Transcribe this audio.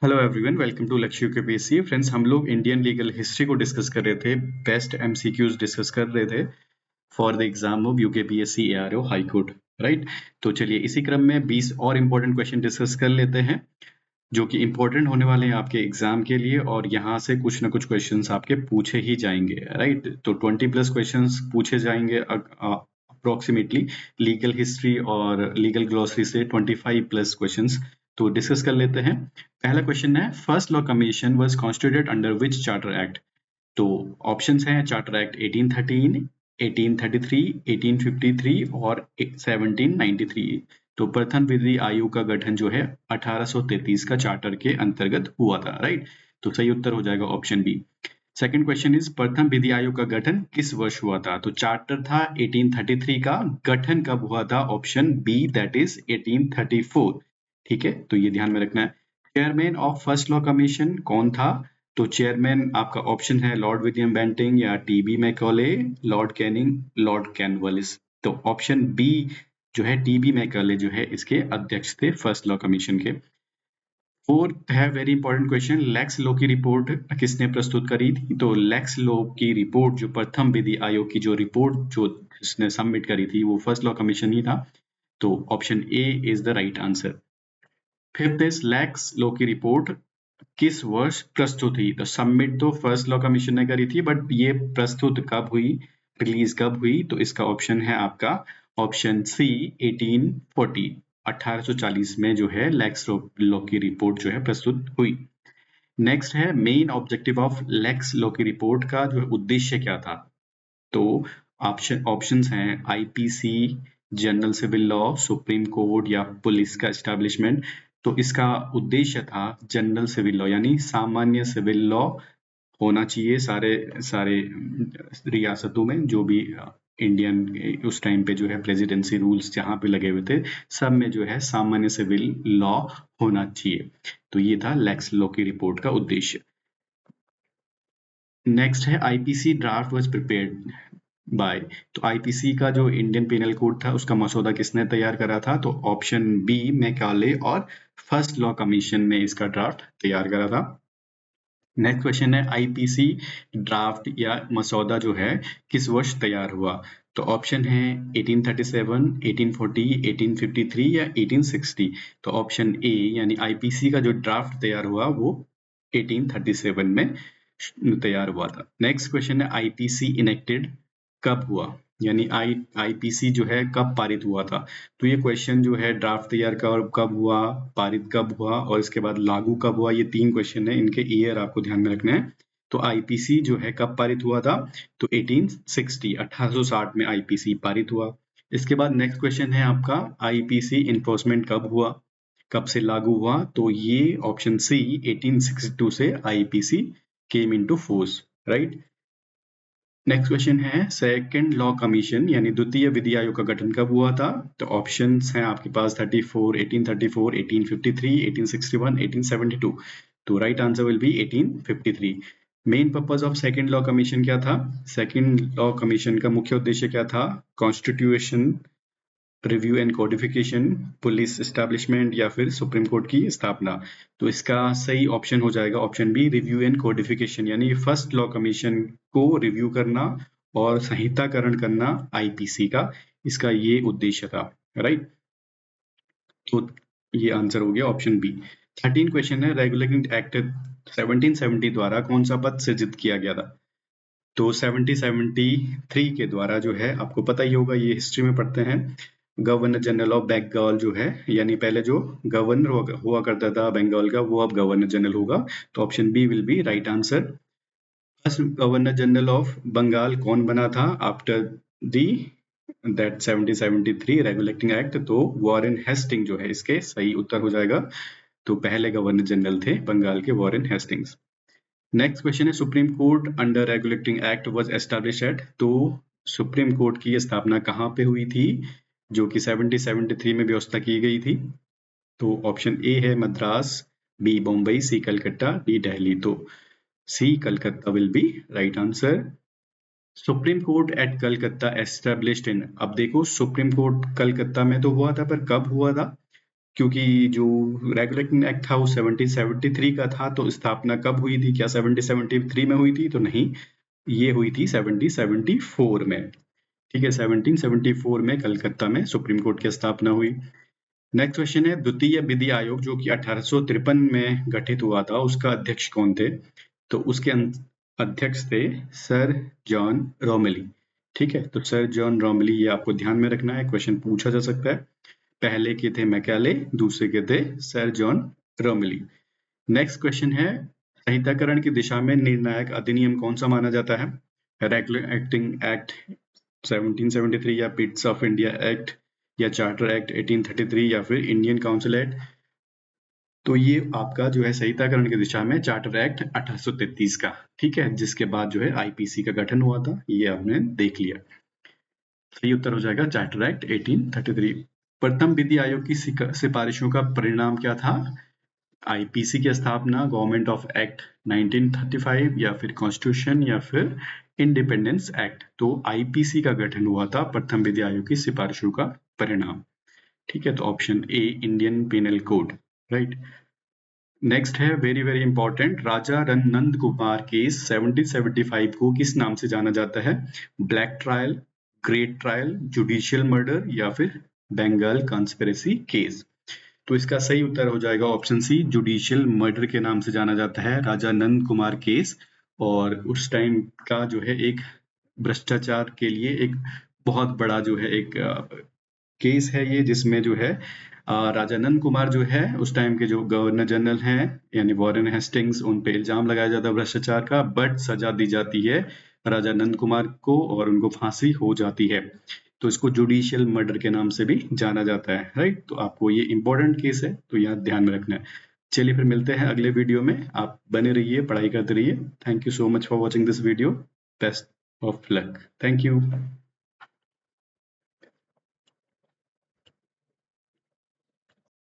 Hello everyone, welcome to लक्ष्य UKPSC. Friends, हम लोग इंडियन लीगल हिस्ट्री को डिस्कस कर रहे थे, बेस्ट एमसीक्यूज डिस्कस कर रहे थे for the exam of UKPSC ARO high court, right. तो चलिए इसी क्रम में 20 और इम्पोर्टेंट क्वेश्चन डिस्कस कर लेते हैं जो कि इम्पोर्टेंट होने वाले हैं आपके एग्जाम के लिए, और यहाँ से कुछ ना कुछ क्वेश्चंस आपके पूछे ही जाएंगे, राइट। तो 20 प्लस क्वेश्चंस पूछे जाएंगे अप्रोक्सीमेटली लीगल हिस्ट्री और लीगल ग्लॉसरी से 25 प्लस क्वेश्चंस। तो डिस्कस कर लेते हैं। पहला क्वेश्चन है, first law commission was constituted under which charter act. तो ऑप्शंस हैं चार्टर एक्ट 1813, 1833, 1853 और 1793। तो प्रथम विधि आयोग का गठन जो है 1833 का चार्टर के अंतर्गत हुआ था, राइट। तो सही उत्तर हो जाएगा option B. Second question is, प्रथम विधि आयोग का गठन किस वर्ष हुआ था। तो चार्टर था 1833 का, गठन कब हुआ था। Option B, that is 1834। ठीक है, तो ये ध्यान में रखना है। Chairman of first law commission कौन था। तो चेयरमैन आपका ऑप्शन है लॉर्ड विलियम बेंटिंग या TB Macaulay, lord Canning, lord Cornwallis. तो ऑप्शन बी जो है टीबी मैकॉले जो है इसके अध्यक्ष थे फर्स्ट लॉ कमीशन के। फोर्थ है very important question, lakhs law की रिपोर्ट किसने प्रस्तुत करी थी। तो लैक्स लॉ की रिपोर्ट, जो प्रथम विधि आयोग की जो रिपोर्ट जो जिसने सबमिट करी थी, वो फर्स्ट लॉ कमीशन ही था। तो option A is the right answer. Fifth is, lakhs law की रिपोर्ट किस वर्ष प्रस्तुत हुई। तो सबमिट तो फर्स्ट लॉ कमीशन ने करी थी, बट ये प्रस्तुत कब हुई, रिलीज कब हुई। तो इसका ऑप्शन है आपका ऑप्शन सी, 1840, 1840 में जो है लैक्स लॉ की रिपोर्ट जो है प्रस्तुत हुई। नेक्स्ट है, main objective of lax law की रिपोर्ट का जो उद्देश्य क्या था। तो ऑप्शंस हैं IPC, general civil law, Supreme Court या पुलिस का एस्टैब्लिशमेंट। तो इसका उद्देश्य था जनरल सिविल लॉ, यानी सामान्य सिविल लॉ होना चाहिए सारे सारे रियासतों में, जो भी इंडियन उस टाइम पे जो है प्रेसिडेंसी रूल्स जहां पे लगे हुए थे, सब में जो है सामान्य सिविल लॉ होना चाहिए। तो ये था लैक्स लॉ की रिपोर्ट का उद्देश्य। नेक्स्ट है, IPC draft was prepared by. तो आईपीसी का जो इंडियन पिनल कोड था उसका मसौदा किसने तैयार करा था। तो ऑप्शन बी, मैकाले और फर्स्ट लॉ कमीशन ने इसका ड्राफ्ट तैयार करा था। नेक्स्ट क्वेश्चन है, आईपीसी ड्राफ्ट या मसौदा जो है किस वर्ष तैयार हुआ। तो ऑप्शन है 1837, 1840, 1853 या 1860। तो ऑप्शन ए यानी आईपीसी का जो ड्राफ्ट तैयार हुआ वो 1837 में तैयार हुआ था। नेक्स्ट क्वेश्चन है, आईपीसी इनेक्टेड कब हुआ, यानी आईपीसी जो है कब पारित हुआ था। तो ये क्वेश्चन जो है ड्राफ्ट तैयार कब हुआ, पारित कब हुआ और इसके बाद लागू कब हुआ, ये तीन क्वेश्चन है, इनके ईयर आपको ध्यान में रखना है। तो आईपीसी जो है कब पारित हुआ था। तो 1860, 1860 में आईपीसी पारित हुआ। इसके बाद नेक्स्ट क्वेश्चन है आपका, आईपीसी इन्फोर्समेंट कब हुआ, कब से लागू हुआ। तो ये ऑप्शन सी, 1862 से IPC came into force, right. Next question है, सेकंड लॉ कमीशन यानी द्वितीय विधि आयोग का गठन कब हुआ था। तो ऑप्शंस हैं आपके पास 34, 1834, 1853, 1861, 1872। तो right answer will be 1853। Main purpose of second law commission क्या था। सेकंड लॉ कमीशन का मुख्य उद्देश्य क्या था, constitution review and codification, police establishment या फिर सुप्रीम कोर्ट की स्थापना। तो इसका सही ऑप्शन हो जाएगा option B, review and codification, यानी फर्स्ट लॉ कमीशन को रिव्यू करना और संहिताकरण करना आईपीसी का, इसका ये उद्देश्य था, राइट। तो ये आंसर हो गया ऑप्शन बी। 13 क्वेश्चन है, रेगुलेटिंग एक्ट 1770 द्वारा कौन सा पद सृजित किया गया था। तो 1773 के द्वारा जो है, आपको पता ही होगा, ये हिस्ट्री में पढ़ते हैं, गवर्नर जनरल ऑफ बंगाल जो है, यानी पहले जो गवर्नर हुआ करता था बंगाल का, वो अब गवर्नर जनरल होगा। तो option B will be right answer. First governor general of Bengal कौन बना था after the that 1773 regulating act. तो वॉरेन हेस्टिंग जो है इसके सही उत्तर हो जाएगा। तो पहले गवर्नर जनरल थे बंगाल के वॉरेन हेस्टिंग्स। नेक्स्ट क्वेश्चन है, supreme court under regulating act was established eight. तो सुप्रीम कोर्ट की स्थापना कहाँ पे हुई थी, जो कि 1773 में व्यवस्था की गई थी। तो ऑप्शन ए है Madras, B Bombay, C Calcutta, D Delhi. तो C Calcutta will be right answer. Supreme court at Calcutta established in. अब देखो, सुप्रीम कोर्ट कलकत्ता में तो हुआ था, पर कब हुआ था। क्योंकि जो रेगुलेटिंग एक्ट था वो 1773 का था, तो स्थापना कब हुई थी? क्या 1773 में हुई थी? तो नहीं, ये हुई थी 1774 में। ठीक है, 1774 में कलकत्ता में सुप्रीम कोर्ट की स्थापना हुई। नेक्स्ट क्वेश्चन है, द्वितीय विधि आयोग जो कि 1853 में गठित हुआ था, उसका अध्यक्ष कौन थे? तो उसके अध्यक्ष थे सर जॉन रोमेली। ठीक है, तो सर जॉन रोमेली, ये आपको ध्यान में रखना है, क्वेश्चन पूछा जा सकता है। पहले के थे मैकाले, दूसरे के थे सर जॉन रोमेली। नेक्स्ट क्वेश्चन है, संहिताकरण की दिशा में निर्णायक अधिनियम कौन सा माना जाता है? रेगुलेटिंग एक्ट 1773 या पिट्स ऑफ इंडिया एक्ट या चार्टर एक्ट 1833 या फिर इंडियन काउंसिल एक्ट? तो ये आपका जो है संहिताकरण की दिशा में चार्टर एक्ट 1833 का, ठीक है, जिसके बाद जो है आईपीसी का गठन हुआ था, ये आपने देख लिया। सही उत्तर हो जाएगा चार्टर एक्ट 1833। प्रथम विधि आयोग की सिफारिशों का परिणाम क्या था? आईपीसी की स्थापना, गवर्नमेंट ऑफ एक्ट 1935 या फिर कॉन्स्टिट्यूशन या फिर इंडिपेंडेंस एक्ट? तो आईपीसी का गठन हुआ था प्रथम विधि आयोग की सिफारिशों का परिणाम। ठीक है, तो ऑप्शन ए Indian penal code, right. Next है वेरी वेरी इंपॉर्टेंट, राजा नंद कुमार केस 1775 को किस नाम से जाना जाता है? Black trial, great trial, judicial murder या फिर बंगाल कॉन्स्पिरेसी केस? तो इसका सही उत्तर हो जाएगा ऑप्शन सी, जुडिशियल मर्डर के नाम से जाना जाता है राजा नंद कुमार केस। और उस टाइम का जो है एक भ्रष्टाचार के लिए एक बहुत बड़ा जो है एक केस है ये, जिसमें जो है राजा नंद कुमार जो है उस टाइम के जो गवर्नर जनरल हैं यानी वॉरेन हेस्टिंग्स, उन पे इल्जाम लगाया जाता है भ्रष्टाचार का, बट सजा दी जाती है राजा नंद कुमार को और उनको फांसी हो जाती है। तो इसको जुडिशियल मर्डर के नाम से भी जाना जाता है, राइट। तो आपको ये इंपॉर्टेंट केस है, तो यहाँ ध्यान में रखना है। चलिए फिर मिलते हैं अगले वीडियो में, आप बने रहिए, पढ़ाई करते रहिए। Thank you so much for watching this video. Best of luck. Thank you.